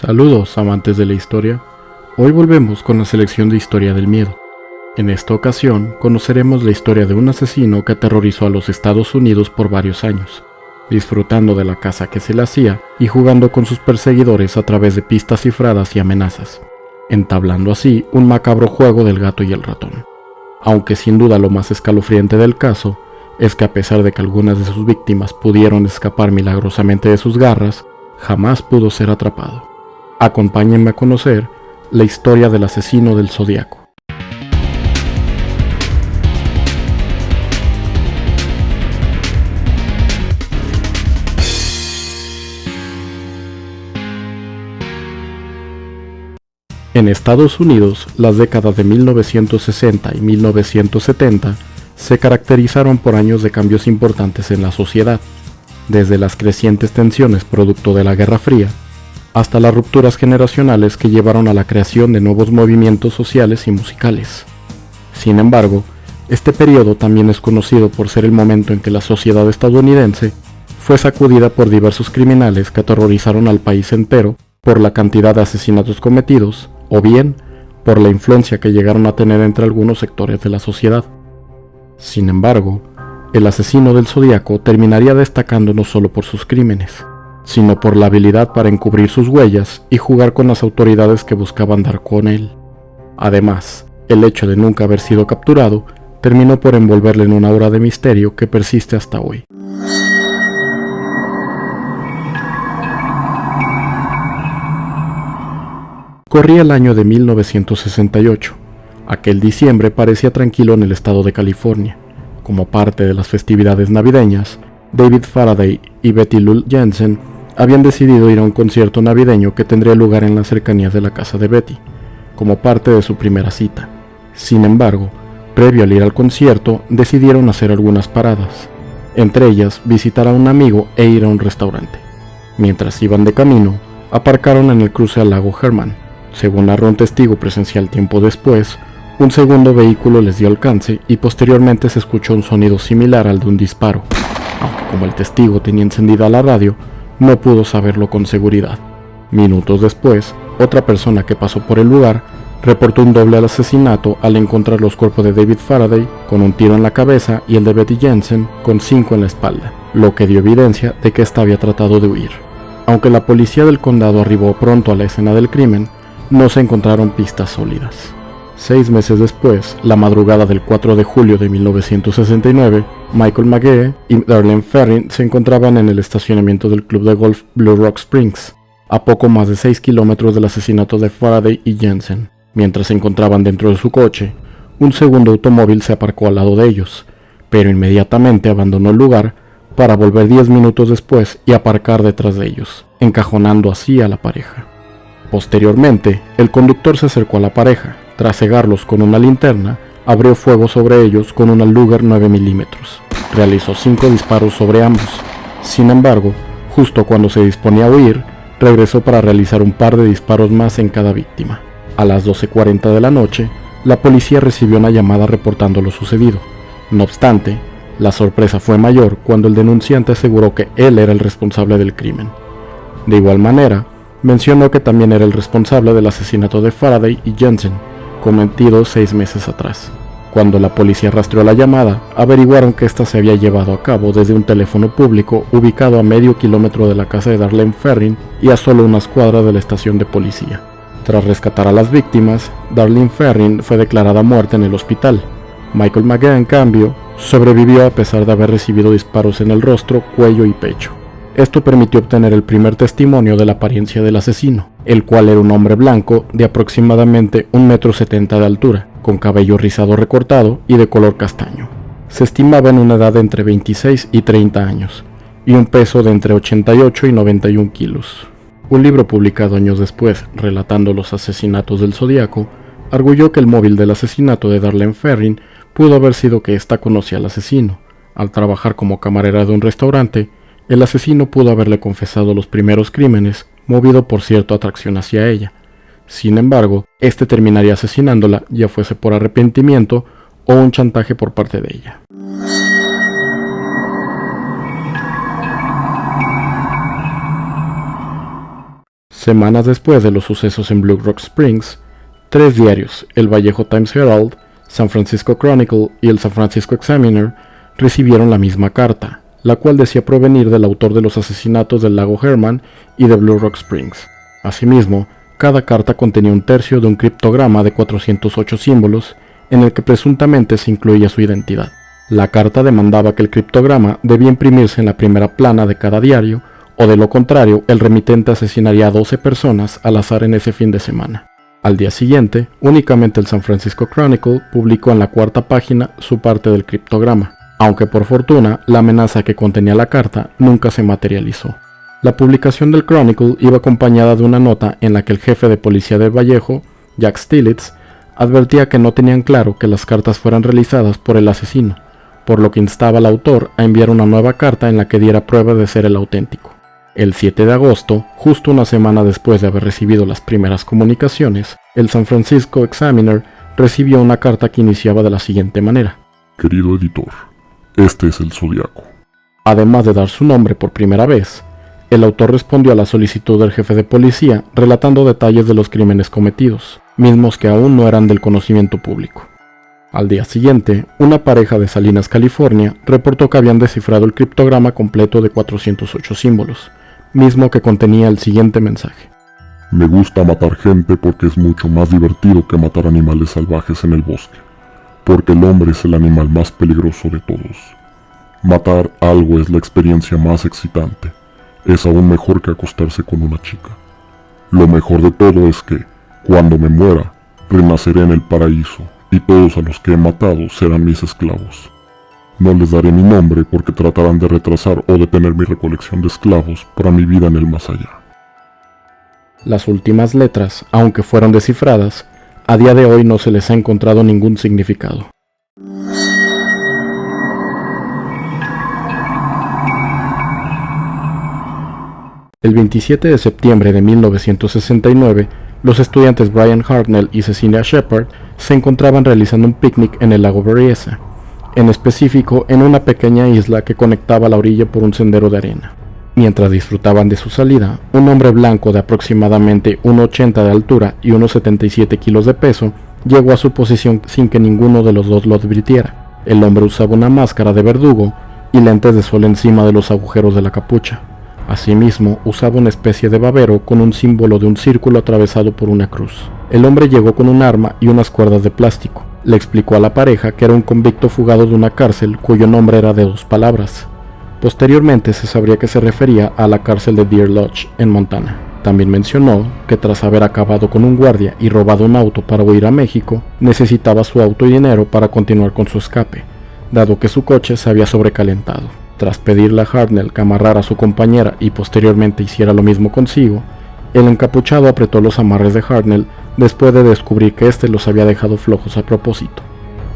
Saludos, amantes de la historia. Hoy volvemos con la selección de Historia del Miedo. En esta ocasión conoceremos la historia de un asesino que aterrorizó a los Estados Unidos por varios años, disfrutando de la caza que se le hacía y jugando con sus perseguidores a través de pistas cifradas y amenazas, entablando así un macabro juego del gato y el ratón. Aunque sin duda lo más escalofriante del caso es que a pesar de que algunas de sus víctimas pudieron escapar milagrosamente de sus garras, jamás pudo ser atrapado. Acompáñenme a conocer la historia del asesino del Zodiaco. En Estados Unidos, las décadas de 1960 y 1970 se caracterizaron por años de cambios importantes en la sociedad, desde las crecientes tensiones producto de la Guerra Fría, hasta las rupturas generacionales que llevaron a la creación de nuevos movimientos sociales y musicales. Sin embargo, este periodo también es conocido por ser el momento en que la sociedad estadounidense fue sacudida por diversos criminales que aterrorizaron al país entero por la cantidad de asesinatos cometidos, o bien por la influencia que llegaron a tener entre algunos sectores de la sociedad. Sin embargo, el asesino del Zodiaco terminaría destacando no solo por sus crímenes, sino por la habilidad para encubrir sus huellas y jugar con las autoridades que buscaban dar con él. Además, el hecho de nunca haber sido capturado terminó por envolverle en una aura de misterio que persiste hasta hoy. Corría el año de 1968. Aquel diciembre parecía tranquilo en el estado de California. Como parte de las festividades navideñas, David Faraday y Betty Lou Jensen habían decidido ir a un concierto navideño que tendría lugar en las cercanías de la casa de Betty, como parte de su primera cita. Sin embargo, previo al ir al concierto, decidieron hacer algunas paradas, entre ellas visitar a un amigo e ir a un restaurante. Mientras iban de camino, aparcaron en el cruce al lago Herman. Según narró un testigo presencial tiempo después, un segundo vehículo les dio alcance y posteriormente se escuchó un sonido similar al de un disparo, aunque como el testigo tenía encendida la radio, no pudo saberlo con seguridad. Minutos después, otra persona que pasó por el lugar reportó un doble asesinato al encontrar los cuerpos de David Faraday con un tiro en la cabeza y el de Betty Jensen con 5 en la espalda, lo que dio evidencia de que ésta había tratado de huir. Aunque la policía del condado arribó pronto a la escena del crimen, no se encontraron pistas sólidas. 6 meses después, la madrugada del 4 de julio de 1969, Michael McGee y Darlene Ferrin se encontraban en el estacionamiento del club de golf Blue Rock Springs, a poco más de 6 kilómetros del asesinato de Faraday y Jensen. Mientras se encontraban dentro de su coche, un segundo automóvil se aparcó al lado de ellos, pero inmediatamente abandonó el lugar para volver 10 minutos después y aparcar detrás de ellos, encajonando así a la pareja. Posteriormente, el conductor se acercó a la pareja. Tras cegarlos con una linterna, abrió fuego sobre ellos con una Luger 9 mm. Realizó 5 disparos sobre ambos. Sin embargo, justo cuando se disponía a huir, regresó para realizar un par de disparos más en cada víctima. A las 12:40 de la noche, la policía recibió una llamada reportando lo sucedido. No obstante, la sorpresa fue mayor cuando el denunciante aseguró que él era el responsable del crimen. De igual manera, mencionó que también era el responsable del asesinato de Faraday y Jensen, cometido 6 meses atrás. Cuando la policía rastreó la llamada, averiguaron que ésta se había llevado a cabo desde un teléfono público ubicado a medio kilómetro de la casa de Darlene Ferrin y a solo unas cuadras de la estación de policía. Tras rescatar a las víctimas, Darlene Ferrin fue declarada muerta en el hospital. Michael McGee, en cambio, sobrevivió a pesar de haber recibido disparos en el rostro, cuello y pecho. Esto permitió obtener el primer testimonio de la apariencia del asesino, el cual era un hombre blanco de aproximadamente 1,70 m de altura, con cabello rizado recortado y de color castaño. Se estimaba en una edad de entre 26 y 30 años, y un peso de entre 88 y 91 kilos. Un libro publicado años después, relatando los asesinatos del Zodiaco, arguyó que el móvil del asesinato de Darlene Ferrin pudo haber sido que ésta conocía al asesino. Al trabajar como camarera de un restaurante, el asesino pudo haberle confesado los primeros crímenes, movido por cierta atracción hacia ella. Sin embargo, este terminaría asesinándola, ya fuese por arrepentimiento o un chantaje por parte de ella. Semanas después de los sucesos en Blue Rock Springs, 3 diarios, el Vallejo Times Herald, San Francisco Chronicle y el San Francisco Examiner, recibieron la misma carta, la cual decía provenir del autor de los asesinatos del lago Herman y de Blue Rock Springs. Asimismo, cada carta contenía un tercio de un criptograma de 408 símbolos, en el que presuntamente se incluía su identidad. La carta demandaba que el criptograma debía imprimirse en la primera plana de cada diario, o de lo contrario, el remitente asesinaría a 12 personas al azar en ese fin de semana. Al día siguiente, únicamente el San Francisco Chronicle publicó en la 4ª página su parte del criptograma, aunque por fortuna la amenaza que contenía la carta nunca se materializó. La publicación del Chronicle iba acompañada de una nota en la que el jefe de policía de Vallejo, Jack Stillitz, advertía que no tenían claro que las cartas fueran realizadas por el asesino, por lo que instaba al autor a enviar una nueva carta en la que diera prueba de ser el auténtico. El 7 de agosto, justo una semana después de haber recibido las primeras comunicaciones, el San Francisco Examiner recibió una carta que iniciaba de la siguiente manera: Querido editor, este es el Zodiaco. Además de dar su nombre por primera vez, el autor respondió a la solicitud del jefe de policía relatando detalles de los crímenes cometidos, mismos que aún no eran del conocimiento público. Al día siguiente, una pareja de Salinas, California, reportó que habían descifrado el criptograma completo de 408 símbolos, mismo que contenía el siguiente mensaje: Me gusta matar gente porque es mucho más divertido que matar animales salvajes en el bosque, porque el hombre es el animal más peligroso de todos. Matar algo es la experiencia más excitante, es aún mejor que acostarse con una chica. Lo mejor de todo es que, cuando me muera, renaceré en el paraíso, y todos a los que he matado serán mis esclavos. No les daré mi nombre porque tratarán de retrasar o detener mi recolección de esclavos para mi vida en el más allá. Las últimas letras, aunque fueron descifradas, a día de hoy no se les ha encontrado ningún significado. El 27 de septiembre de 1969, los estudiantes Brian Hartnell y Cecilia Shepard se encontraban realizando un picnic en el lago Berryessa, en específico en una pequeña isla que conectaba la orilla por un sendero de arena. Mientras disfrutaban de su salida, un hombre blanco de aproximadamente 1,80 de altura y unos 77 kilos de peso llegó a su posición sin que ninguno de los dos lo advirtiera. El hombre usaba una máscara de verdugo y lentes de sol encima de los agujeros de la capucha. Asimismo, usaba una especie de babero con un símbolo de un círculo atravesado por una cruz. El hombre llegó con un arma y unas cuerdas de plástico. Le explicó a la pareja que era un convicto fugado de una cárcel cuyo nombre era de 2 palabras. Posteriormente se sabría que se refería a la cárcel de Deer Lodge, en Montana. También mencionó que tras haber acabado con un guardia y robado un auto para huir a México, necesitaba su auto y dinero para continuar con su escape, dado que su coche se había sobrecalentado. Tras pedirle a Hartnell que amarrara a su compañera y posteriormente hiciera lo mismo consigo, el encapuchado apretó los amarres de Hartnell después de descubrir que éste los había dejado flojos a propósito.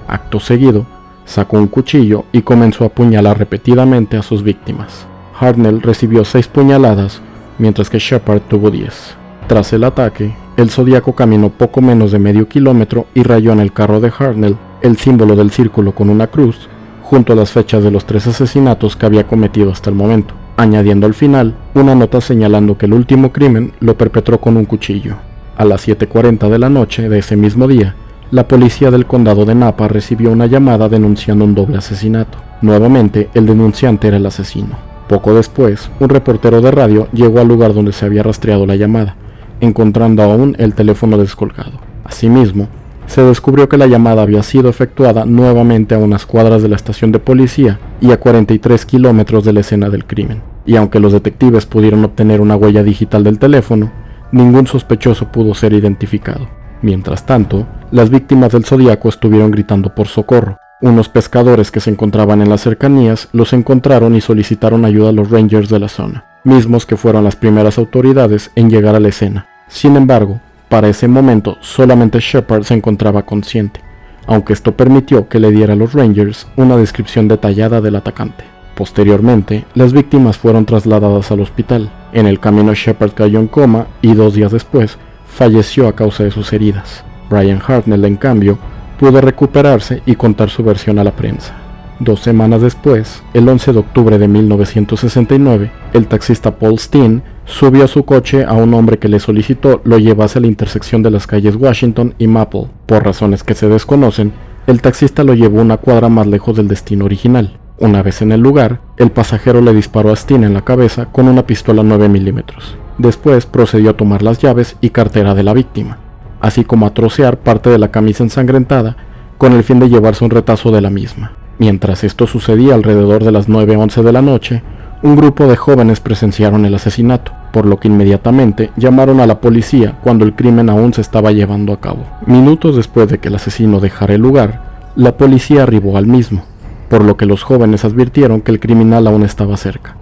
Acto seguido, sacó un cuchillo y comenzó a apuñalar repetidamente a sus víctimas. Hartnell recibió 6 puñaladas, mientras que Shepard tuvo 10. Tras el ataque, el Zodiaco caminó poco menos de medio kilómetro y rayó en el carro de Hartnell el símbolo del círculo con una cruz, junto a las fechas de los 3 asesinatos que había cometido hasta el momento, añadiendo al final una nota señalando que el último crimen lo perpetró con un cuchillo. A las 7:40 de la noche de ese mismo día, la policía del condado de Napa recibió una llamada denunciando un doble asesinato. Nuevamente, el denunciante era el asesino. Poco después, un reportero de radio llegó al lugar donde se había rastreado la llamada, encontrando aún el teléfono descolgado. Asimismo, se descubrió que la llamada había sido efectuada nuevamente a unas cuadras de la estación de policía y a 43 kilómetros de la escena del crimen. Y aunque los detectives pudieron obtener una huella digital del teléfono, ningún sospechoso pudo ser identificado. Mientras tanto, las víctimas del Zodiaco estuvieron gritando por socorro. Unos pescadores que se encontraban en las cercanías los encontraron y solicitaron ayuda a los Rangers de la zona, mismos que fueron las primeras autoridades en llegar a la escena. Sin embargo, para ese momento solamente Shepard se encontraba consciente, aunque esto permitió que le diera a los Rangers una descripción detallada del atacante. Posteriormente, las víctimas fueron trasladadas al hospital. En el camino Shepard cayó en coma y 2 días después falleció a causa de sus heridas. Brian Hartnell, en cambio, pudo recuperarse y contar su versión a la prensa. 2 semanas después, el 11 de octubre de 1969, el taxista Paul Steen subió a su coche a un hombre que le solicitó lo llevase a la intersección de las calles Washington y Maple. Por razones que se desconocen, el taxista lo llevó una cuadra más lejos del destino original. Una vez en el lugar, el pasajero le disparó a Steen en la cabeza con una pistola 9 milímetros. Después procedió a tomar las llaves y cartera de la víctima, así como a trocear parte de la camisa ensangrentada con el fin de llevarse un retazo de la misma. Mientras esto sucedía alrededor de las 9:11 de la noche, un grupo de jóvenes presenciaron el asesinato, por lo que inmediatamente llamaron a la policía cuando el crimen aún se estaba llevando a cabo. Minutos después de que el asesino dejara el lugar, la policía arribó al mismo, por lo que los jóvenes advirtieron que el criminal aún estaba cerca.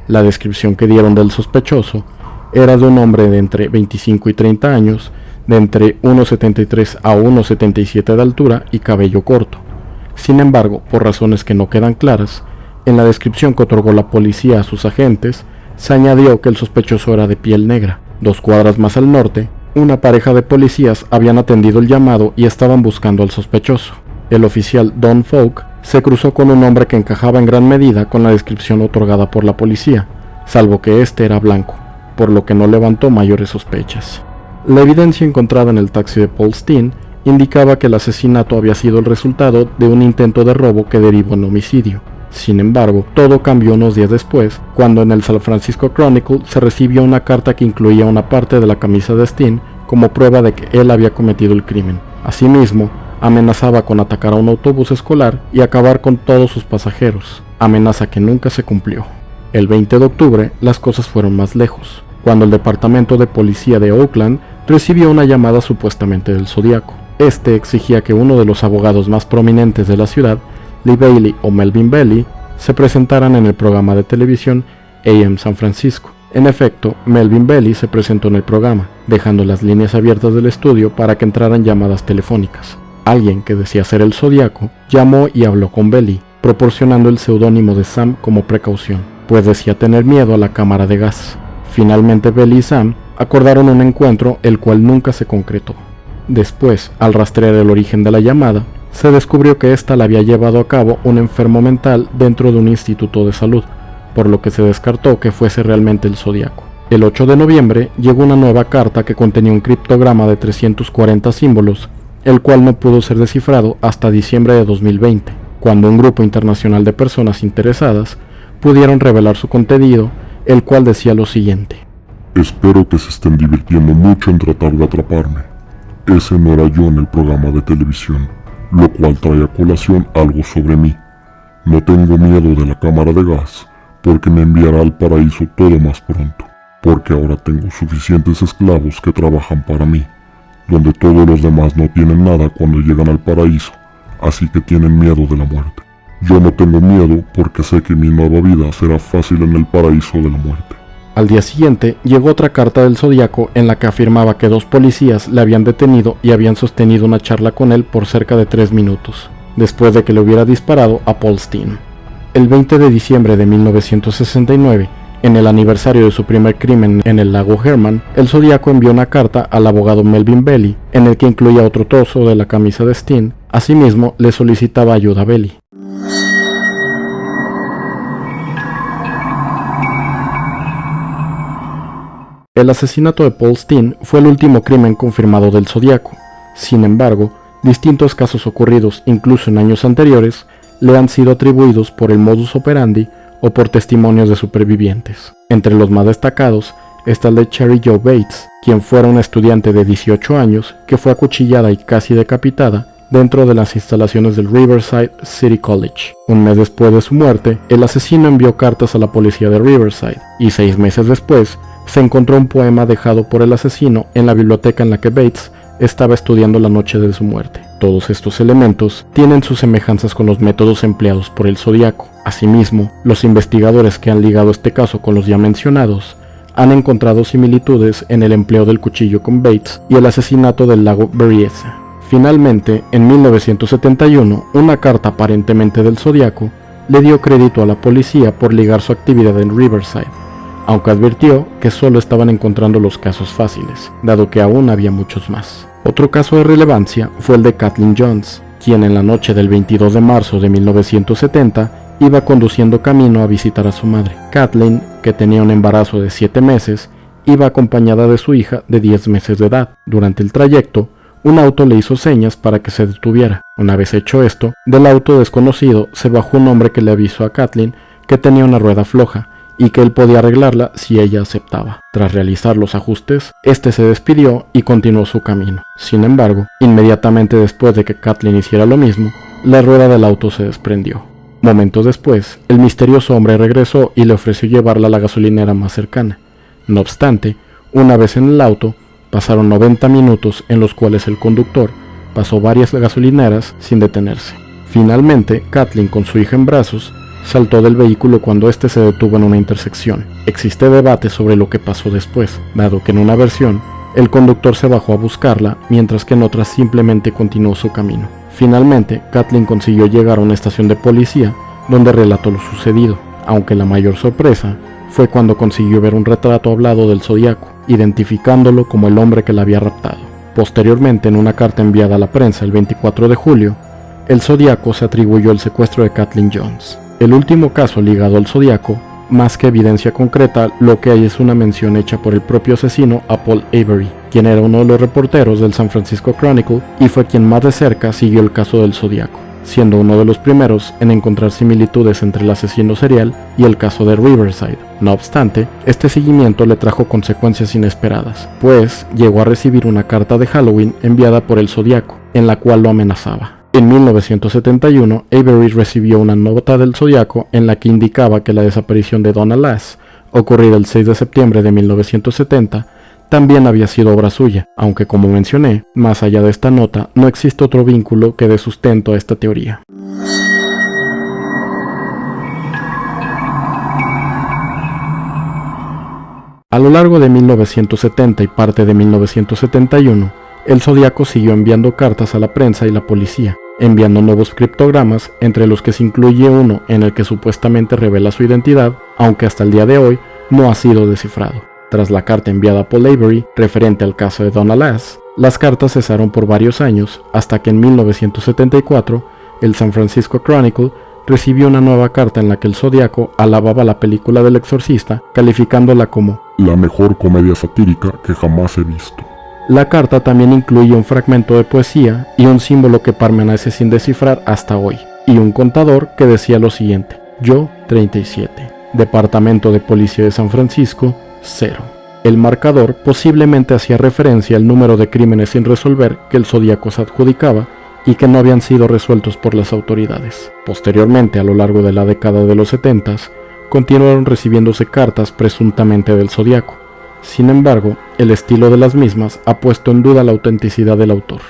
La descripción que dieron del sospechoso era de un hombre de entre 25 y 30 años, de entre 1,73 a 1,77 de altura y cabello corto. Sin embargo, por razones que no quedan claras, en la descripción que otorgó la policía a sus agentes, se añadió que el sospechoso era de piel negra. 2 cuadras más al norte, una pareja de policías habían atendido el llamado y estaban buscando al sospechoso. El oficial Don Falk se cruzó con un hombre que encajaba en gran medida con la descripción otorgada por la policía, salvo que este era blanco, por lo que no levantó mayores sospechas. La evidencia encontrada en el taxi de Paul Steen indicaba que el asesinato había sido el resultado de un intento de robo que derivó en homicidio. Sin embargo, todo cambió unos días después, cuando en el San Francisco Chronicle se recibió una carta que incluía una parte de la camisa de Steen como prueba de que él había cometido el crimen. Asimismo, amenazaba con atacar a un autobús escolar y acabar con todos sus pasajeros, amenaza que nunca se cumplió. El 20 de octubre, las cosas fueron más lejos, cuando el departamento de policía de Oakland recibió una llamada supuestamente del Zodíaco. Este exigía que uno de los abogados más prominentes de la ciudad, Lee Bailey o Melvin Bailey, se presentaran en el programa de televisión AM San Francisco. En efecto, Melvin Bailey se presentó en el programa, dejando las líneas abiertas del estudio para que entraran llamadas telefónicas. Alguien que decía ser el Zodíaco llamó y habló con Bailey, proporcionando el seudónimo de Sam como precaución, pues decía tener miedo a la cámara de gas. Finalmente Bailey y Sam acordaron un encuentro, el cual nunca se concretó. Después, al rastrear el origen de la llamada, se descubrió que ésta la había llevado a cabo un enfermo mental dentro de un instituto de salud, por lo que se descartó que fuese realmente el Zodíaco. El 8 de noviembre llegó una nueva carta que contenía un criptograma de 340 símbolos, el cual no pudo ser descifrado hasta diciembre de 2020, cuando un grupo internacional de personas interesadas pudieron revelar su contenido, el cual decía lo siguiente: Espero que se estén divirtiendo mucho en tratar de atraparme. Ese no era yo en el programa de televisión, lo cual trae a colación algo sobre mí. No tengo miedo de la cámara de gas, porque me enviará al paraíso todo más pronto, porque ahora tengo suficientes esclavos que trabajan para mí, donde todos los demás no tienen nada cuando llegan al paraíso, así que tienen miedo de la muerte. Yo no tengo miedo porque sé que mi nueva vida será fácil en el paraíso de la muerte. Al día siguiente llegó otra carta del Zodíaco en la que afirmaba que 2 policías le habían detenido y habían sostenido una charla con él por cerca de 3 minutos, después de que le hubiera disparado a Paul Steen. El 20 de diciembre de 1969, en el aniversario de su primer crimen en el lago Herman, el Zodíaco envió una carta al abogado Melvin Bailey, en el que incluía otro trozo de la camisa de Steen. Asimismo, le solicitaba ayuda a Bailey. El asesinato de Paul Steen fue el último crimen confirmado del Zodíaco. Sin embargo, distintos casos ocurridos incluso en años anteriores le han sido atribuidos por el modus operandi o por testimonios de supervivientes. Entre los más destacados está el de Cheri Jo Bates, quien fuera una estudiante de 18 años que fue acuchillada y casi decapitada dentro de las instalaciones del Riverside City College. Un mes después de su muerte, el asesino envió cartas a la policía de Riverside, y 6 meses después se encontró un poema dejado por el asesino en la biblioteca en la que Bates estaba estudiando la noche de su muerte. Todos estos elementos tienen sus semejanzas con los métodos empleados por el Zodíaco. Asimismo, los investigadores que han ligado este caso con los ya mencionados han encontrado similitudes en el empleo del cuchillo con Bates y el asesinato del lago Berryessa. Finalmente, en 1971, una carta aparentemente del Zodíaco le dio crédito a la policía por ligar su actividad en Riverside, aunque advirtió que solo estaban encontrando los casos fáciles, dado que aún había muchos más. Otro caso de relevancia fue el de Kathleen Jones, quien en la noche del 22 de marzo de 1970 iba conduciendo camino a visitar a su madre. Kathleen, que tenía un embarazo de 7 meses, iba acompañada de su hija de 10 meses de edad. Durante el trayecto, un auto le hizo señas para que se detuviera. Una vez hecho esto, del auto desconocido se bajó un hombre que le avisó a Kathleen que tenía una rueda floja y que él podía arreglarla si ella aceptaba. Tras realizar los ajustes, este se despidió y continuó su camino. Sin embargo, inmediatamente después de que Kathleen hiciera lo mismo, la rueda del auto se desprendió. Momentos después, el misterioso hombre regresó y le ofreció llevarla a la gasolinera más cercana. No obstante, una vez en el auto, pasaron 90 minutos en los cuales el conductor pasó varias gasolineras sin detenerse. Finalmente, Kathleen, con su hija en brazos, saltó del vehículo cuando éste se detuvo en una intersección. Existe debate sobre lo que pasó después, dado que en una versión, el conductor se bajó a buscarla, mientras que en otra simplemente continuó su camino. Finalmente, Kathleen consiguió llegar a una estación de policía, donde relató lo sucedido, aunque la mayor sorpresa fue cuando consiguió ver un retrato hablado del Zodiaco, identificándolo como el hombre que la había raptado. Posteriormente, en una carta enviada a la prensa el 24 de julio, el Zodiaco se atribuyó el secuestro de Kathleen Jones. El último caso ligado al Zodiaco, más que evidencia concreta, lo que hay es una mención hecha por el propio asesino a Paul Avery, quien era uno de los reporteros del San Francisco Chronicle y fue quien más de cerca siguió el caso del Zodiaco, siendo uno de los primeros en encontrar similitudes entre el asesino serial y el caso de Riverside. No obstante, este seguimiento le trajo consecuencias inesperadas, pues llegó a recibir una carta de Halloween enviada por el Zodiaco, en la cual lo amenazaba. En 1971, Avery recibió una nota del Zodiaco en la que indicaba que la desaparición de Donna Lass, ocurrida el 6 de septiembre de 1970, también había sido obra suya, aunque como mencioné, más allá de esta nota, no existe otro vínculo que dé sustento a esta teoría. A lo largo de 1970 y parte de 1971, el Zodiaco siguió enviando cartas a la prensa y la policía, enviando nuevos criptogramas, entre los que se incluye uno en el que supuestamente revela su identidad, aunque hasta el día de hoy no ha sido descifrado. Tras la carta enviada a Paul Avery, referente al caso de Donna Lass, las cartas cesaron por varios años, hasta que en 1974, el San Francisco Chronicle recibió una nueva carta en la que el Zodiaco alababa la película del exorcista, calificándola como la mejor comedia satírica que jamás he visto. La carta también incluye un fragmento de poesía y un símbolo que permanece sin descifrar hasta hoy, y un contador que decía lo siguiente: Yo 37, Departamento de Policía de San Francisco 0. El marcador posiblemente hacía referencia al número de crímenes sin resolver que el Zodiaco se adjudicaba y que no habían sido resueltos por las autoridades. Posteriormente, a lo largo de la década de los 70s, continuaron recibiéndose cartas presuntamente del Zodiaco. Sin embargo, el estilo de las mismas ha puesto en duda la autenticidad del autor.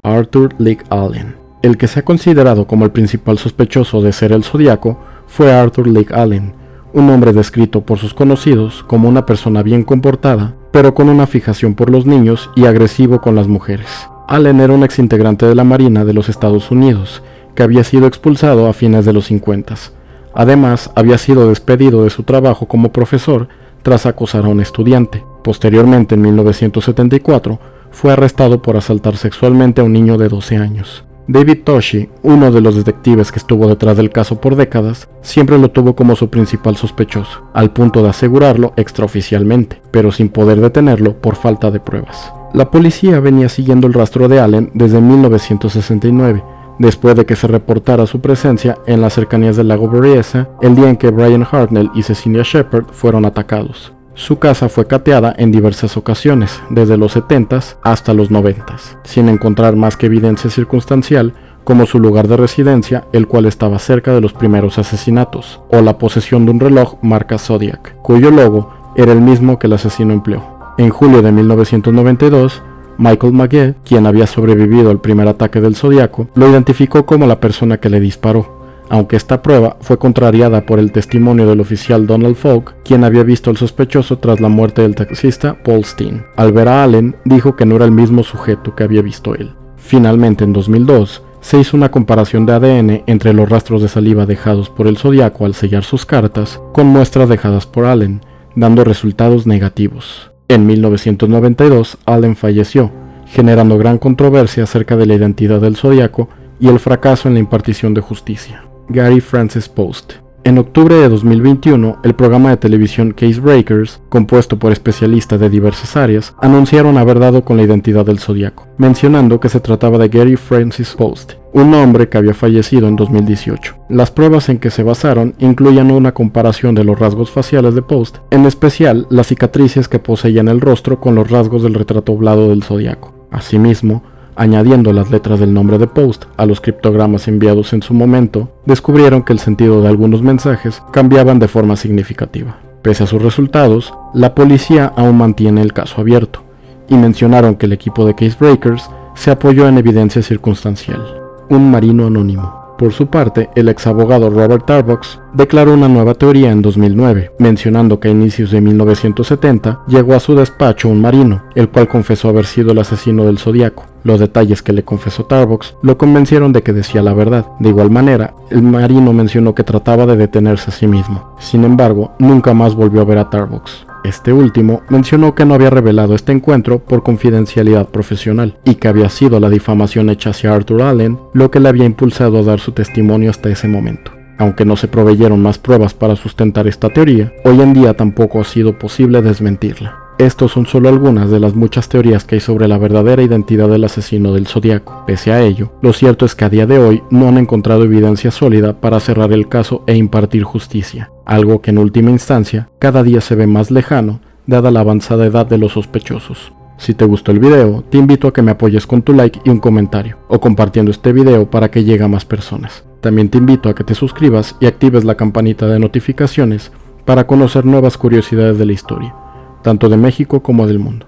Arthur Leigh Allen. El que se ha considerado como el principal sospechoso de ser el Zodiaco fue Arthur Leigh Allen, un hombre descrito por sus conocidos como una persona bien comportada, pero con una fijación por los niños y agresivo con las mujeres. Allen era un exintegrante de la Marina de los Estados Unidos, que había sido expulsado a fines de los 50s. Además, había sido despedido de su trabajo como profesor tras acosar a un estudiante. Posteriormente, en 1974, fue arrestado por asaltar sexualmente a un niño de 12 años. David Toschi, uno de los detectives que estuvo detrás del caso por décadas, siempre lo tuvo como su principal sospechoso, al punto de asegurarlo extraoficialmente, pero sin poder detenerlo por falta de pruebas. La policía venía siguiendo el rastro de Allen desde 1969, después de que se reportara su presencia en las cercanías del lago Berryessa el día en que Brian Hartnell y Cecilia Shepard fueron atacados. Su casa fue cateada en diversas ocasiones, desde los 70s hasta los 90s, sin encontrar más que evidencia circunstancial como su lugar de residencia, el cual estaba cerca de los primeros asesinatos, o la posesión de un reloj marca Zodiac, cuyo logo era el mismo que el asesino empleó. En julio de 1992, Michael Magee, quien había sobrevivido al primer ataque del Zodiaco, lo identificó como la persona que le disparó, aunque esta prueba fue contrariada por el testimonio del oficial Donald Falk, quien había visto al sospechoso tras la muerte del taxista Paul Steen. Al ver a Allen, dijo que no era el mismo sujeto que había visto él. Finalmente, en 2002, se hizo una comparación de ADN entre los rastros de saliva dejados por el Zodiaco al sellar sus cartas con muestras dejadas por Allen, dando resultados negativos. En 1992, Allen falleció, generando gran controversia acerca de la identidad del Zodíaco y el fracaso en la impartición de justicia. Gary Francis Post. En octubre de 2021, el programa de televisión Case Breakers, compuesto por especialistas de diversas áreas, anunciaron haber dado con la identidad del Zodíaco, mencionando que se trataba de Gary Francis Post, un hombre que había fallecido en 2018. Las pruebas en que se basaron incluían una comparación de los rasgos faciales de Post, en especial las cicatrices que poseía en el rostro con los rasgos del retrato hablado del Zodíaco. Asimismo, añadiendo las letras del nombre de Post a los criptogramas enviados en su momento, descubrieron que el sentido de algunos mensajes cambiaban de forma significativa. Pese a sus resultados, la policía aún mantiene el caso abierto, y mencionaron que el equipo de Case Breakers se apoyó en evidencia circunstancial. Un marino anónimo. Por su parte, el exabogado Robert Tarbox declaró una nueva teoría en 2009, mencionando que a inicios de 1970 llegó a su despacho un marino, el cual confesó haber sido el asesino del Zodíaco. Los detalles que le confesó Tarbox lo convencieron de que decía la verdad. De igual manera, el marino mencionó que trataba de detenerse a sí mismo. Sin embargo, nunca más volvió a ver a Tarbox. Este último mencionó que no había revelado este encuentro por confidencialidad profesional y que había sido la difamación hecha hacia Arthur Allen lo que le había impulsado a dar su testimonio hasta ese momento. Aunque no se proveyeron más pruebas para sustentar esta teoría, hoy en día tampoco ha sido posible desmentirla. Estos son solo algunas de las muchas teorías que hay sobre la verdadera identidad del asesino del Zodíaco. Pese a ello, lo cierto es que a día de hoy no han encontrado evidencia sólida para cerrar el caso e impartir justicia, algo que en última instancia cada día se ve más lejano, dada la avanzada edad de los sospechosos. Si te gustó el video, te invito a que me apoyes con tu like y un comentario, o compartiendo este video para que llegue a más personas. También te invito a que te suscribas y actives la campanita de notificaciones para conocer nuevas curiosidades de la historia, tanto de México como del mundo.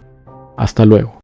Hasta luego.